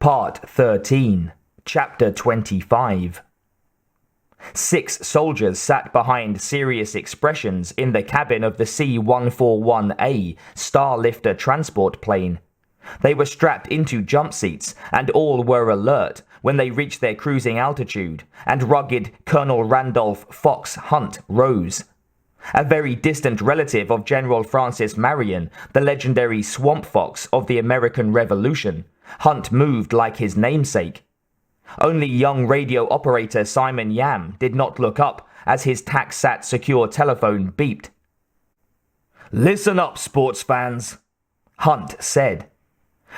Part 13, Chapter 25. 6 soldiers sat behind serious expressions in the cabin of the C-141A Starlifter transport plane. They were strapped into jump seats, and all were alert when they reached their cruising altitude, and rugged Colonel Randolph Fox Hunt rose. A very distant relative of General Francis Marion, the legendary Swamp Fox of the American Revolution, Hunt moved like his namesake. Only young radio operator Simon Yam did not look up as his TACSAT secure telephone beeped. "Listen up, sports fans," Hunt said.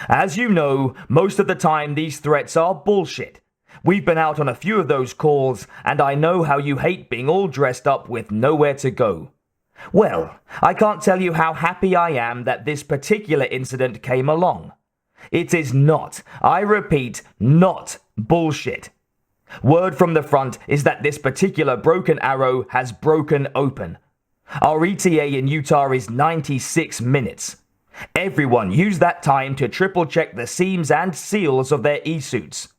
"As you know, most of the time these threats are bullshit. We've been out on a few of those calls, and I know how you hate being all dressed up with nowhere to go. Well, I can't tell you how happy I am that this particular incident came along. It is not, I repeat, not bullshit. Word from the front is that this particular broken arrow has broken open. Our ETA in Utah is 96 minutes. Everyone use that time to triple check the seams and seals of their e-suits.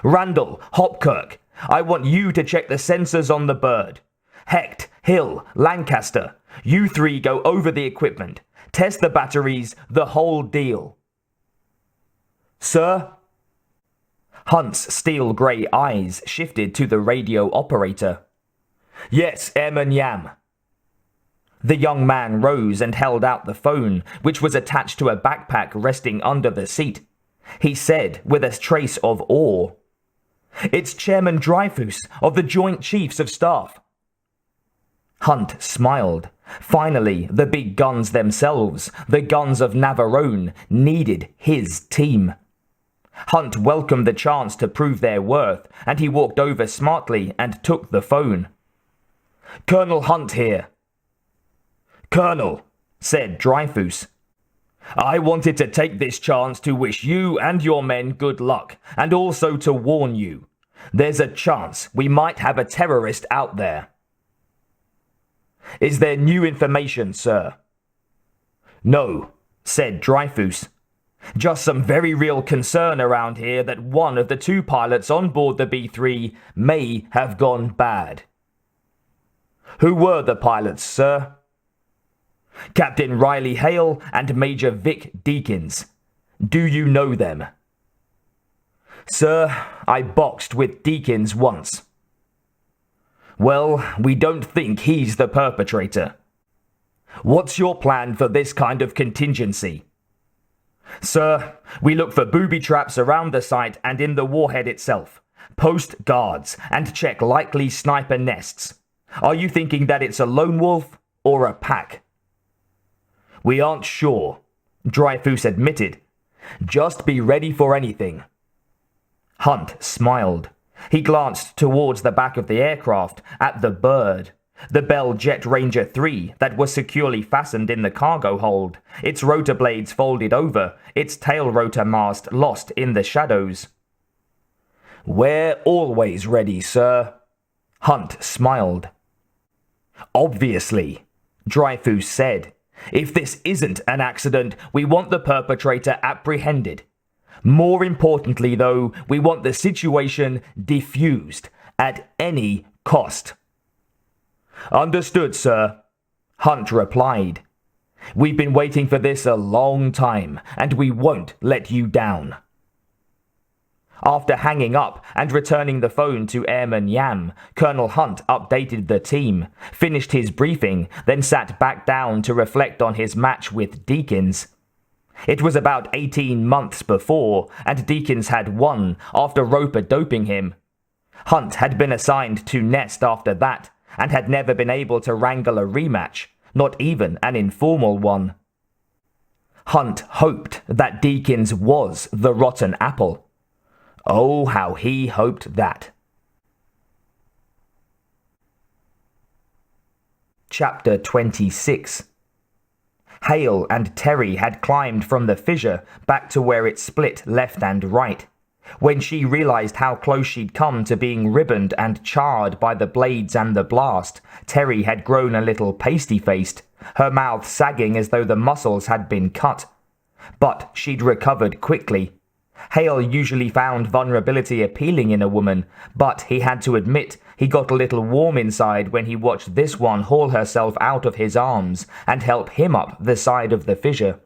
Randall, Hopkirk, I want you to check the sensors on the bird. Hecht, Hill, Lancaster, you 3 go over the equipment. Test the batteries, the whole deal." "Sir?" Hunt's steel-grey eyes shifted to the radio operator. "Yes, Airman Yam." The young man rose and held out the phone, which was attached to a backpack resting under the seat. He said with a trace of awe, "It's Chairman Dreyfus of the Joint Chiefs of Staff." Hunt smiled. Finally, the big guns themselves, the guns of Navarone, needed his team. Hunt welcomed the chance to prove their worth, and he walked over smartly and took the phone. "Colonel Hunt here." "Colonel," said Dreyfus, "I wanted to take this chance to wish you and your men good luck, and also to warn you. There's a chance we might have a terrorist out there." "Is there new information, sir?" "No," said Dreyfus. "Just some very real concern around here that one of the 2 pilots on board the B-3 may have gone bad." "Who were the pilots, sir?" "Captain Riley Hale and Major Vic Deakins. Do you know them?" "Sir, I boxed with Deakins once." "Well, we don't think he's the perpetrator. What's your plan for this kind of contingency?" "Sir, we look for booby traps around the site and in the warhead itself. Post guards and check likely sniper nests. Are you thinking that it's a lone wolf or a pack?" "We aren't sure," Dreyfus admitted. "Just be ready for anything." Hunt smiled. He glanced towards the back of the aircraft, at the bird. The Bell Jet Ranger 3 that was securely fastened in the cargo hold, its rotor blades folded over, its tail rotor mast lost in the shadows. "We're always ready, sir." Hunt smiled. "Obviously," Dreyfus said. "If this isn't an accident, we want the perpetrator apprehended. More importantly, though, we want the situation defused at any cost." "Understood, sir," Hunt replied. "We've been waiting for this a long time, and we won't let you down." After hanging up and returning the phone to Airman Yam, Colonel Hunt updated the team, finished his briefing, then sat back down to reflect on his match with Deakins. It was about 18 months before, and Deakins had won after Roper doping him. Hunt had been assigned to Nest after that, and had never been able to wrangle a rematch, not even an informal one. Hunt hoped that Deakins was the rotten apple. Oh, how he hoped that. Chapter 26. Hale and Terry had climbed from the fissure back to where it split left and right. When she realized how close she'd come to being ribboned and charred by the blades and the blast, Terry had grown a little pasty-faced, her mouth sagging as though the muscles had been cut. But she'd recovered quickly. Hale usually found vulnerability appealing in a woman, but he had to admit he got a little warm inside when he watched this one haul herself out of his arms and help him up the side of the fissure.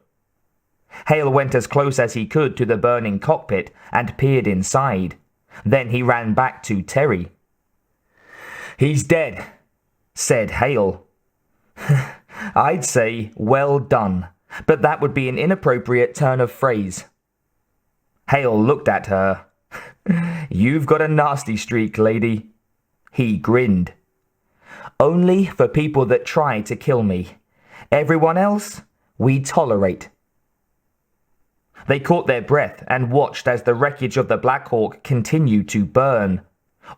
Hale went as close as he could to the burning cockpit and peered inside. Then he ran back to Terry. "He's dead," said Hale. "I'd say well done, but that would be an inappropriate turn of phrase." Hale looked at her. "You've got a nasty streak, lady." He grinned. "Only for people that try to kill me. Everyone else, we tolerate." They caught their breath and watched as the wreckage of the Black Hawk continued to burn.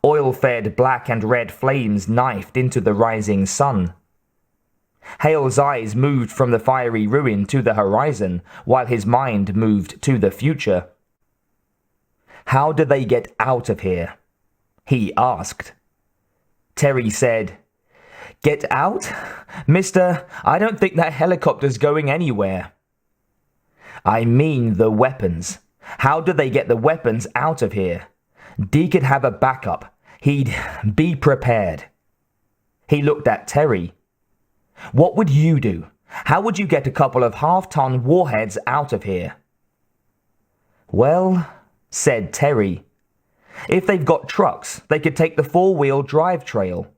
Oil-fed black and red flames knifed into the rising sun. Hale's eyes moved from the fiery ruin to the horizon, while his mind moved to the future. "How do they get out of here?" he asked. Terry said, "Get out? Mister, I don't think that helicopter's going anywhere." "I mean the weapons. How do they get the weapons out of here? Dee could have a backup. He'd be prepared." He looked at Terry. "What would you do? How would you get a couple of half-ton warheads out of here?" "Well," said Terry, "if they've got trucks, they could take the four-wheel drive trail."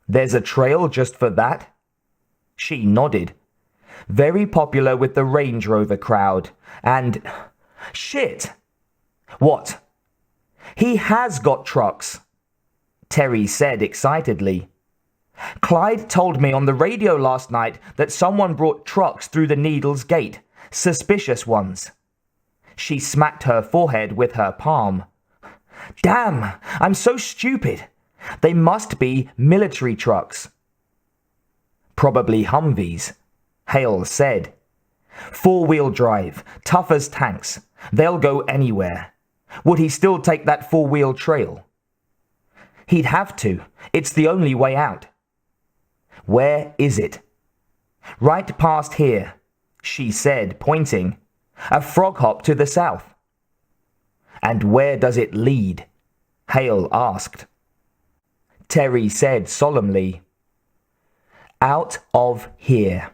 "There's a trail just for that?" She nodded. "Very popular with the Range Rover crowd, and... Shit!" "What?" "He has got trucks," Terry said excitedly. "Clyde told me on the radio last night that someone brought trucks through the Needles Gate. Suspicious ones." She smacked her forehead with her palm. "Damn, I'm so stupid. They must be military trucks." "Probably Humvees," Hale said. "Four-wheel drive, tough as tanks. They'll go anywhere. Would he still take that four-wheel trail?" "He'd have to. It's the only way out." "Where is it?" "Right past here," she said, pointing. "A frog hop to the south." "And where does it lead?" Hale asked. Terry said solemnly, "Out of here."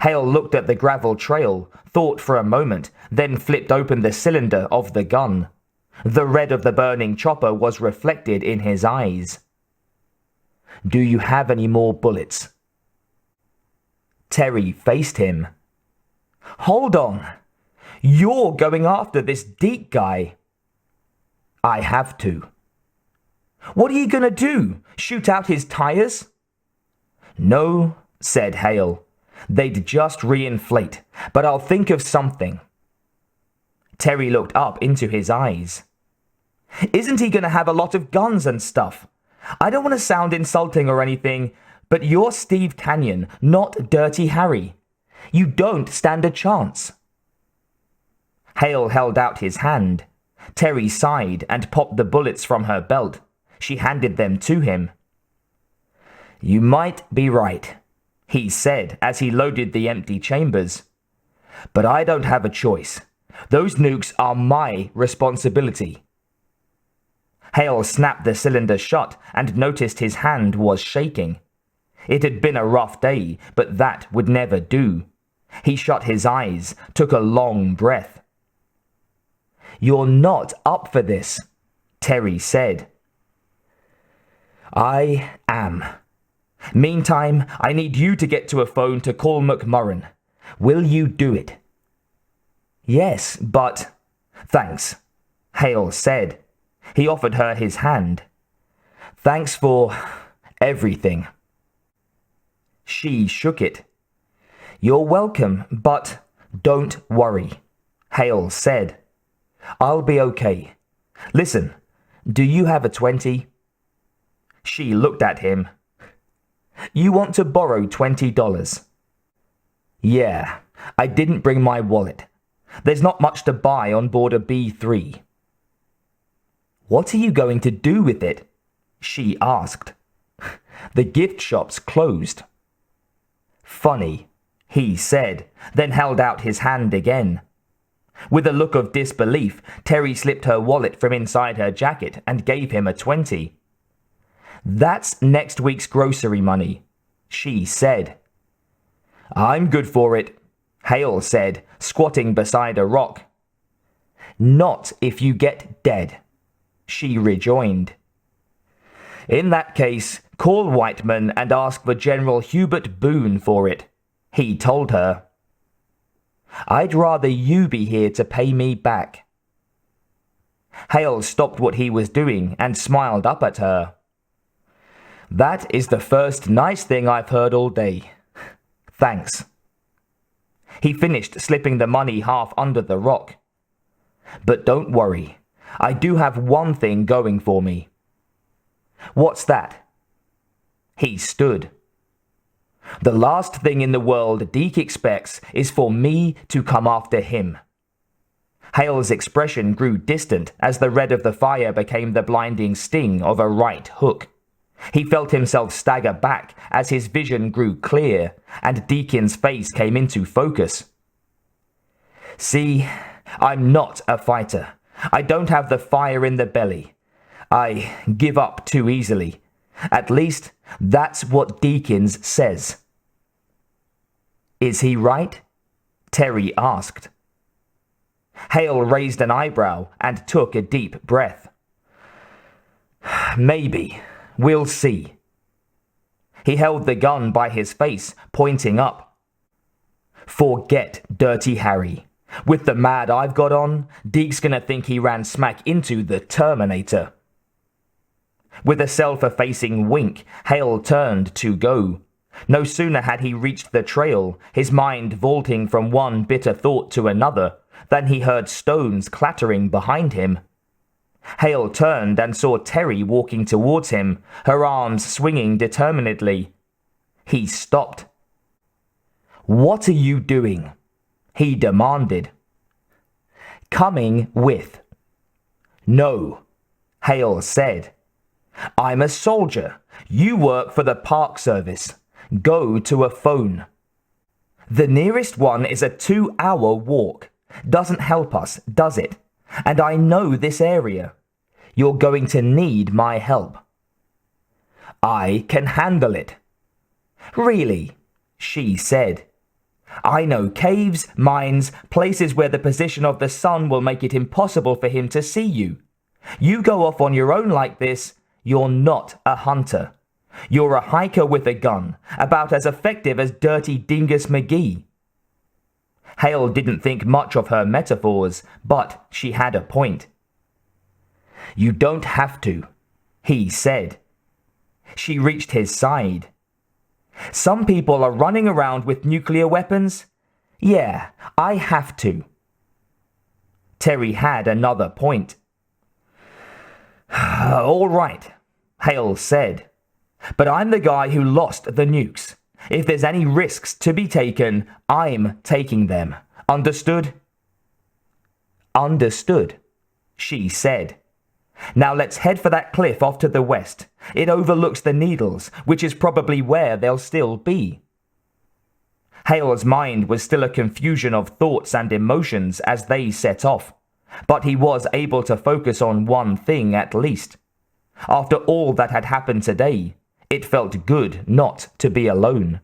Hale looked at the gravel trail, thought for a moment, then flipped open the cylinder of the gun. The red of the burning chopper was reflected in his eyes. "Do you have any more bullets?" Terry faced him. "Hold on. You're going after this Deke guy." "I have to." "What are you gonna do? Shoot out his tires?" "No," said Hale. "They'd just reinflate, but I'll think of something." Terry looked up into his eyes. "Isn't he gonna have a lot of guns and stuff? I don't want to sound insulting or anything, but you're Steve Canyon, not Dirty Harry. You don't stand a chance." Hale held out his hand. Terry sighed and popped the bullets from her belt. She handed them to him. "You might be right," he said as he loaded the empty chambers. "But I don't have a choice. Those nukes are my responsibility." Hale snapped the cylinder shut and noticed his hand was shaking. It had been a rough day, but that would never do. He shut his eyes, took a long breath. "You're not up for this," Terry said. "I am. Meantime, I need you to get to a phone to call McMurrin. Will you do it?" "Yes, but..." "Thanks," Hale said. He offered her his hand. "Thanks for everything." She shook it. "You're welcome, but don't worry," Hale said. "I'll be okay. Listen, do you have a 20? She looked at him. "You want to borrow $20? "Yeah, I didn't bring my wallet. There's not much to buy on board a B-3. "What are you going to do with it?" she asked. "The gift shop's closed." "Funny," he said, then held out his hand again. With a look of disbelief, Terry slipped her wallet from inside her jacket and gave him a 20. "That's next week's grocery money," she said. "I'm good for it," Hale said, squatting beside a rock. "Not if you get dead," she rejoined. "In that case, call Whiteman and ask for General Hubert Boone for it," he told her. "I'd rather you be here to pay me back." Hale stopped what he was doing and smiled up at her. "That is the first nice thing I've heard all day. Thanks." He finished slipping the money half under the rock. "But don't worry, I do have one thing going for me." "What's that?" He stood. "The last thing in the world Deke expects is for me to come after him." Hale's expression grew distant as the red of the fire became the blinding sting of a right hook. He felt himself stagger back as his vision grew clear and Deacon's face came into focus. "See, I'm not a fighter. I don't have the fire in the belly. I give up too easily. At least, that's what Deakins says." "Is he right?" Terry asked. Hale raised an eyebrow and took a deep breath. "Maybe. We'll see." He held the gun by his face, pointing up. "Forget Dirty Harry. With the mad I've got on, Deke's gonna think he ran smack into the Terminator." With a self-effacing wink, Hale turned to go. No sooner had he reached the trail, his mind vaulting from one bitter thought to another, than he heard stones clattering behind him. Hale turned and saw Terry walking towards him, her arms swinging determinedly. He stopped. "What are you doing?" he demanded. "Coming with." "No," Hale said. "I'm a soldier. You work for the Park Service. Go to a phone." "The nearest one is a 2-hour walk. Doesn't help us, does it? And I know this area. You're going to need my help." "I can handle it." "Really?" she said. "I know caves, mines, places where the position of the sun will make it impossible for him to see you. You go off on your own like this, you're not a hunter. You're a hiker with a gun, about as effective as Dirty Dingus McGee." Hale didn't think much of her metaphors, but she had a point. "You don't have to," he said. She reached his side. "Some people are running around with nuclear weapons. Yeah, I have to." Terry had another point. "All right," Hale said. "But I'm the guy who lost the nukes. If there's any risks to be taken, I'm taking them. Understood?" "Understood," she said. "Now let's head for that cliff off to the west. It overlooks the Needles, which is probably where they'll still be." Hale's mind was still a confusion of thoughts and emotions as they set off, but he was able to focus on one thing at least. After all that had happened today, it felt good not to be alone.